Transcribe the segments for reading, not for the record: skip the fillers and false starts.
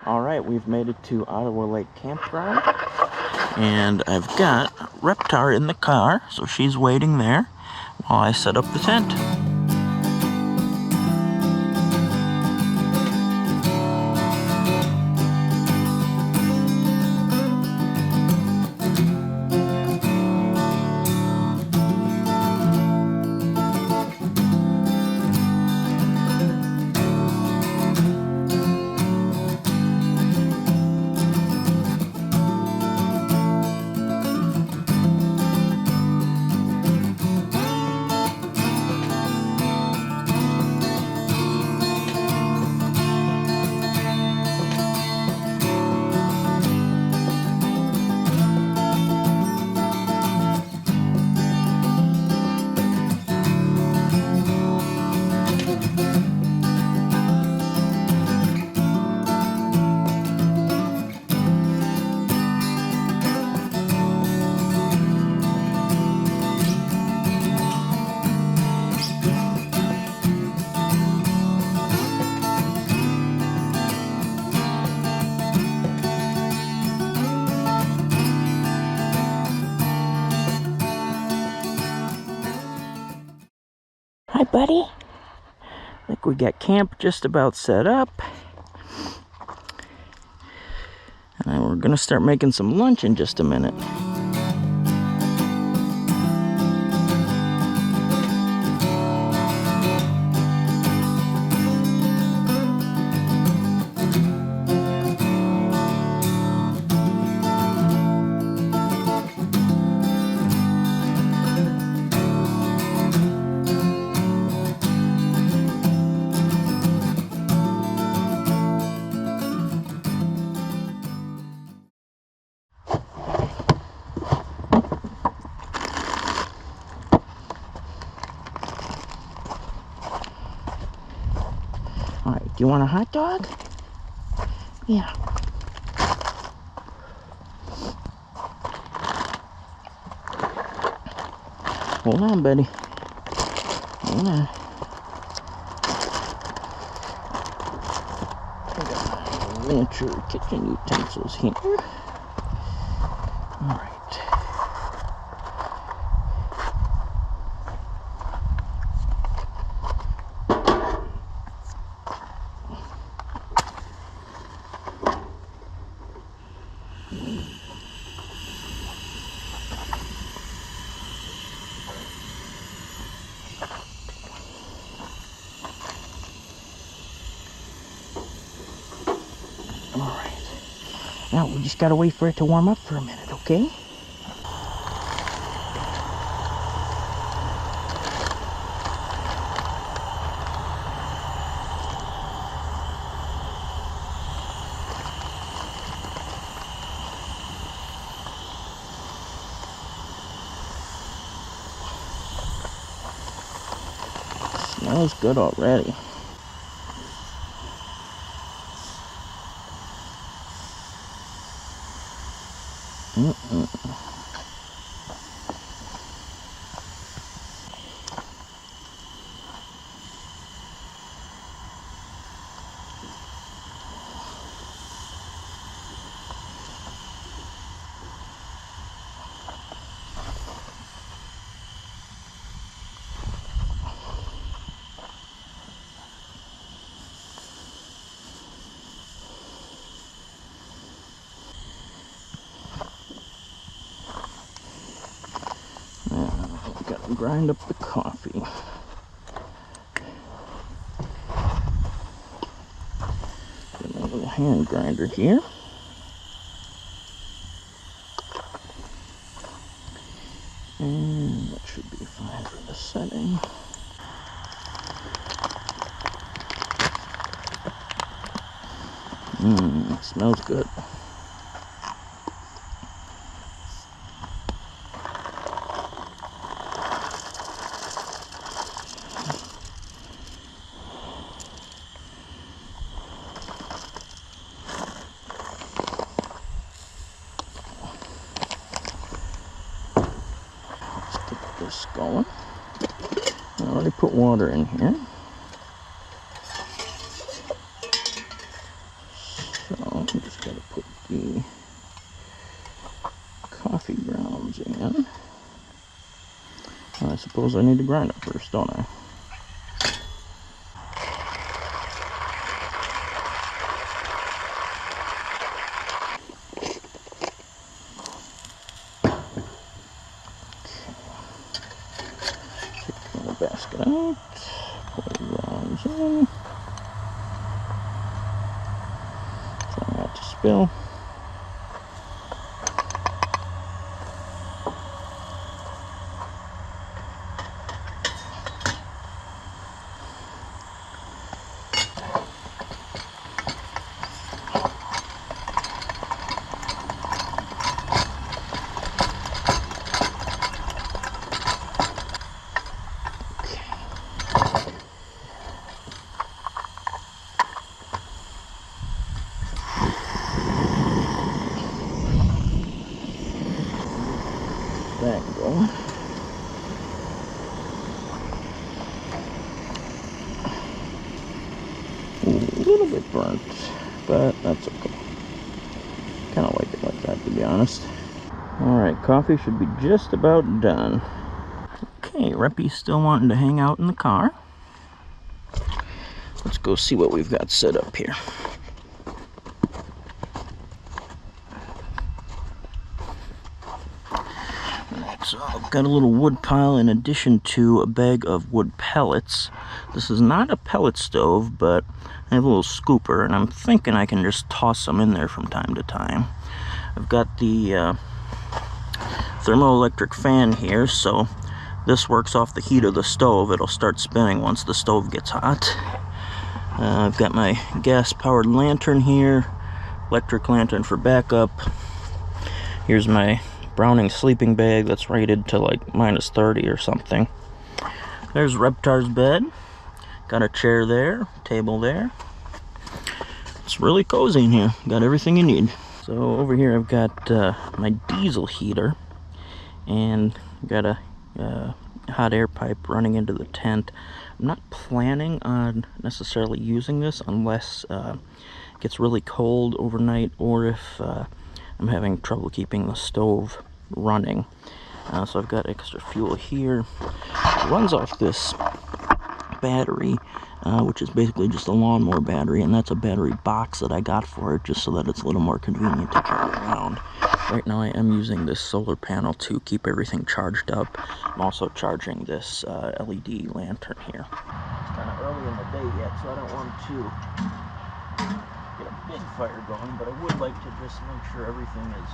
Alright, we've made it to Ottawa Lake Campground, and I've got Reptar in the car, so she's waiting there while I set up the tent. Hi, buddy. I think we got camp just about set up. And we're gonna start making some lunch in just a minute. Alright, do you want a hot dog? Yeah. Hold on, buddy. Hold on. I got my miniature kitchen utensils here. Alright. Alright. Now we just gotta wait for it to warm up for a minute, okay? Smells good already. Gotta grind up the coffee. Got my little hand grinder here. And that should be fine for the setting. Smells good. This going. I already put water in here. So I'm just going to put the coffee grounds in. And I suppose I need to grind it first, don't I? Take the basket out, pour the grounds in. Try not to spill. That going. A little bit burnt, but that's okay. Kind of like it like that, to be honest. Alright, coffee should be just about done. Okay, Reppy's still wanting to hang out in the car. Let's go see what we've got set up here. So I've got a little wood pile in addition to a bag of wood pellets. This is not a pellet stove, but I have a little scooper, and I'm thinking I can just toss some in there from time to time. I've got the thermoelectric fan here, so this works off the heat of the stove. It'll start spinning once the stove gets hot. I've got my gas-powered lantern here, electric lantern for backup. Here's my Browning sleeping bag that's rated to like -30 or something. There's Reptar's bed. Got a chair there, table there. It's really cozy in here. Got everything you need. So over here I've got my diesel heater, and got a hot air pipe running into the tent. I'm not planning on necessarily using this unless it gets really cold overnight, or if I'm having trouble keeping the stove running. So I've got extra fuel here. It runs off this battery, which is basically just a lawnmower battery, and that's a battery box that I got for it just so that it's a little more convenient to carry around. Right now I am using this solar panel to keep everything charged up. I'm also charging this LED lantern here. It's kind of early in the day yet, so I don't want to get a big fire going, but I would like to just make sure everything is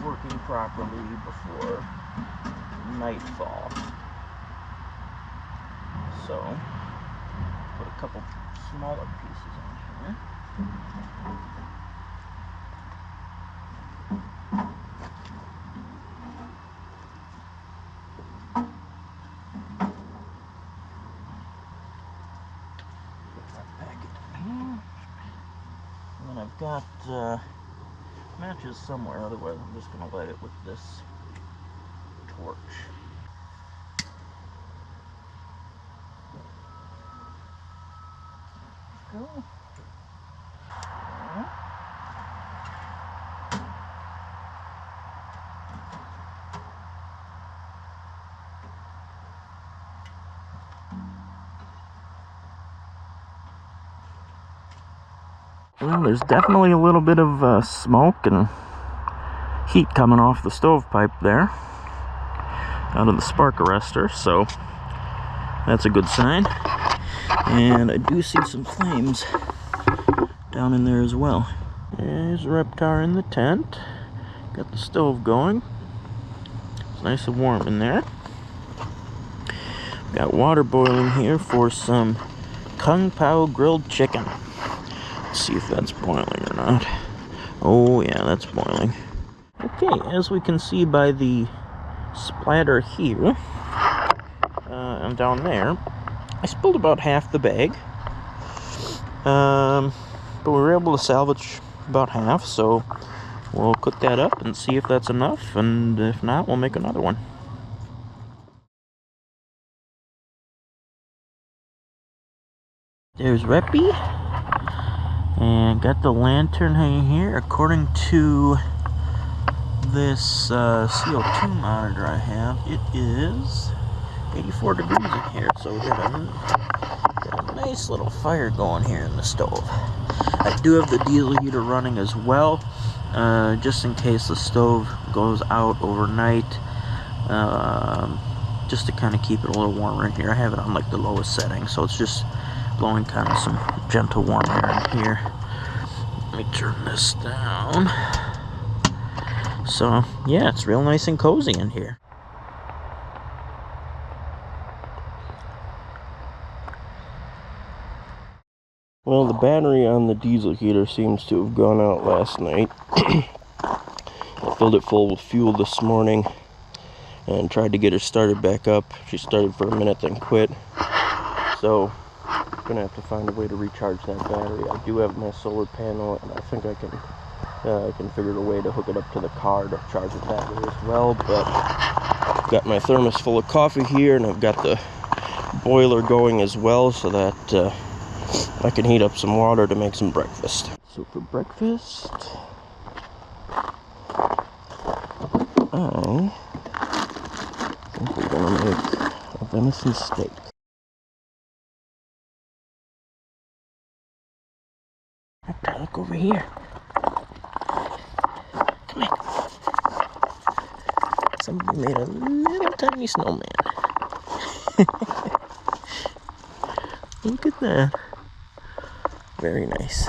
working properly before nightfall. So, put a couple smaller pieces in here. Put that packet in here. And then I've got matches somewhere, otherwise I'm just going to light it with this torch. Go. Well, there's definitely a little bit of smoke and heat coming off the stovepipe there, out of the spark arrestor, so that's a good sign. And I do see some flames down in there as well. There's Reptar in the tent. Got the stove going. It's nice and warm in there. Got water boiling here for some Kung Pao grilled chicken. Let's see if that's boiling or not. Oh yeah, that's boiling. Okay, as we can see by the splatter here, and down there, I spilled about half the bag. But we were able to salvage about half, so we'll cook that up and see if that's enough, and if not, we'll make another one. There's Reppy. And got the lantern hanging here. According to this CO2 monitor I have, it is 84 degrees in here, so we got a nice little fire going here in the stove. I do have the diesel heater running as well, just in case the stove goes out overnight, just to kind of keep it a little warmer in here. I have it on like the lowest setting, so it's just blowing kind of some gentle warm air in here. Let me turn this down. So yeah, it's real nice and cozy in here. Well, the battery on the diesel heater seems to have gone out last night. I filled it full with fuel this morning and tried to get her started back up. She started for a minute, then quit. So I'm gonna have to find a way to recharge that battery. I do have my solar panel, and I think I can figure a way to hook it up to the car to charge the battery as well. But I've got my thermos full of coffee here, and I've got the boiler going as well, so that I can heat up some water to make some breakfast. So for breakfast, I think we're gonna make a venison steak. Reptar, look over here. Come here. Somebody made a little tiny snowman. Look at that. Very nice.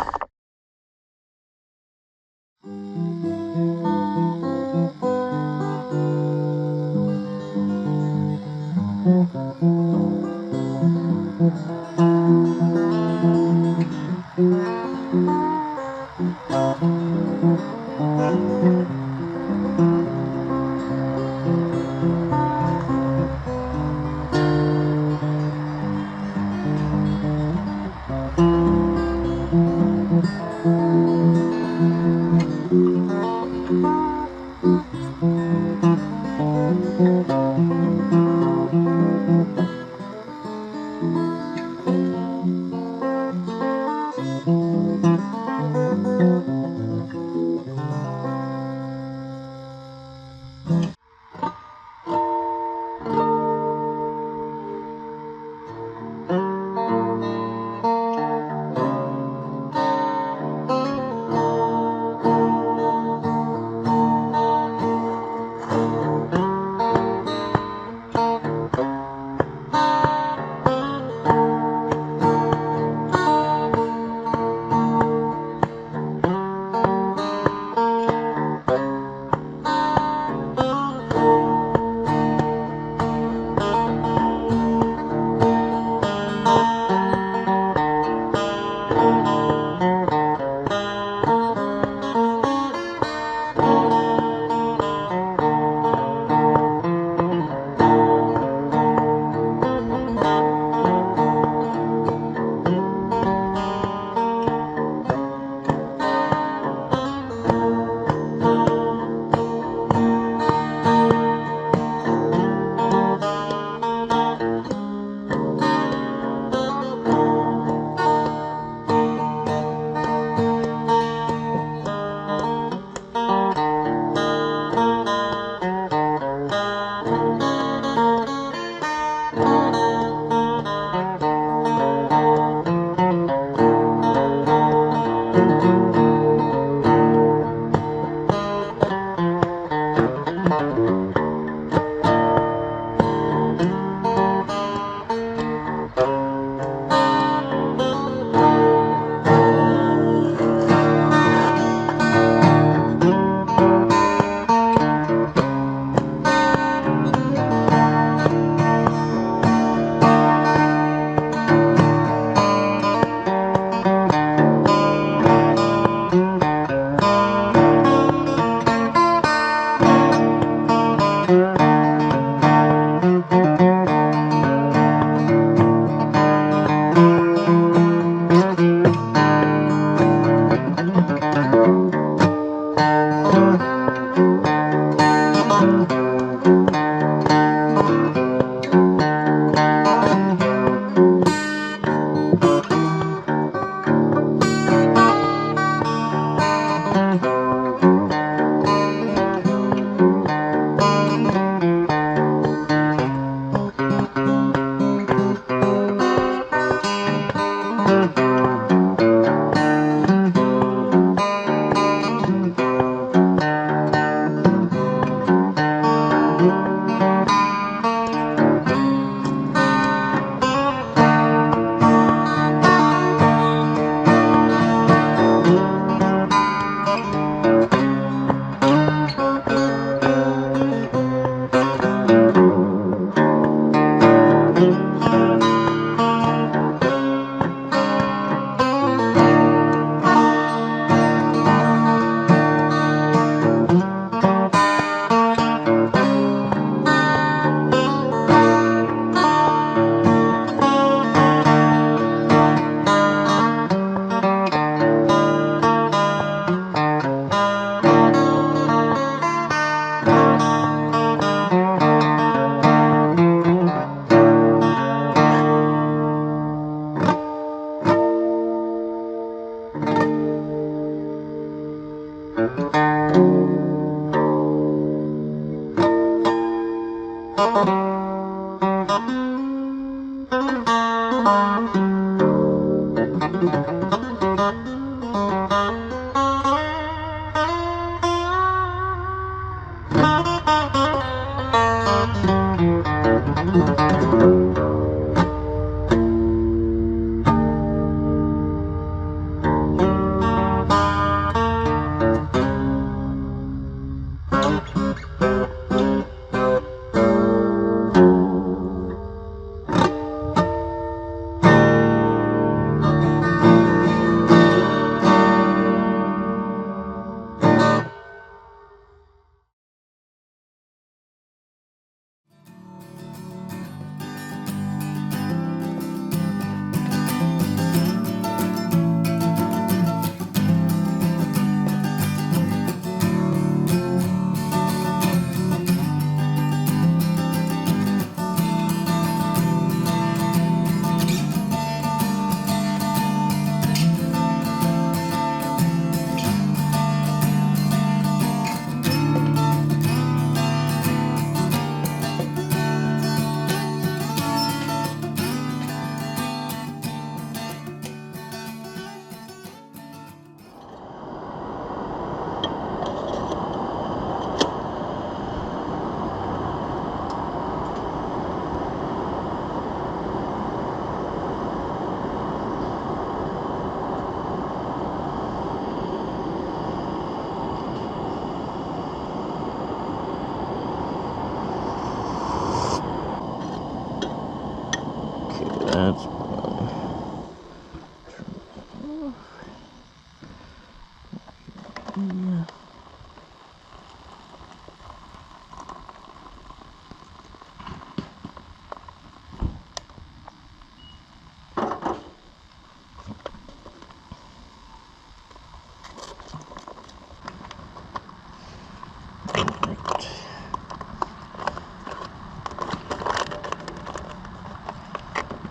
That's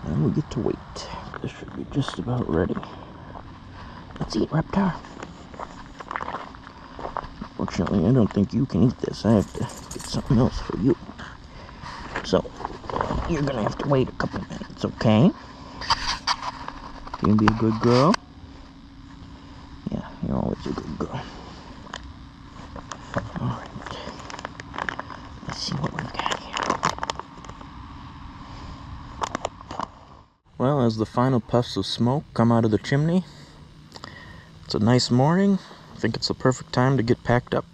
Now we get to wait. This should be just about ready. Let's eat, Reptar. Fortunately, I don't think you can eat this. I have to get something else for you. So, you're gonna have to wait a couple minutes, okay? You gonna be a good girl? Yeah, you're always a good girl. Alright. Let's see what we've got here. Well, as the final puffs of smoke come out of the chimney, it's a nice morning. I think it's the perfect time to get packed up.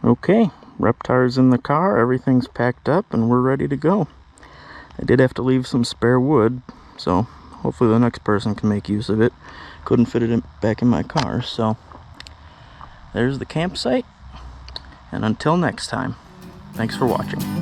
Okay, Reptar's in the car, everything's packed up, and we're ready to go. I did have to leave some spare wood, so hopefully the next person can make use of it. Couldn't fit it back in my car, so there's the campsite. And until next time, thanks for watching.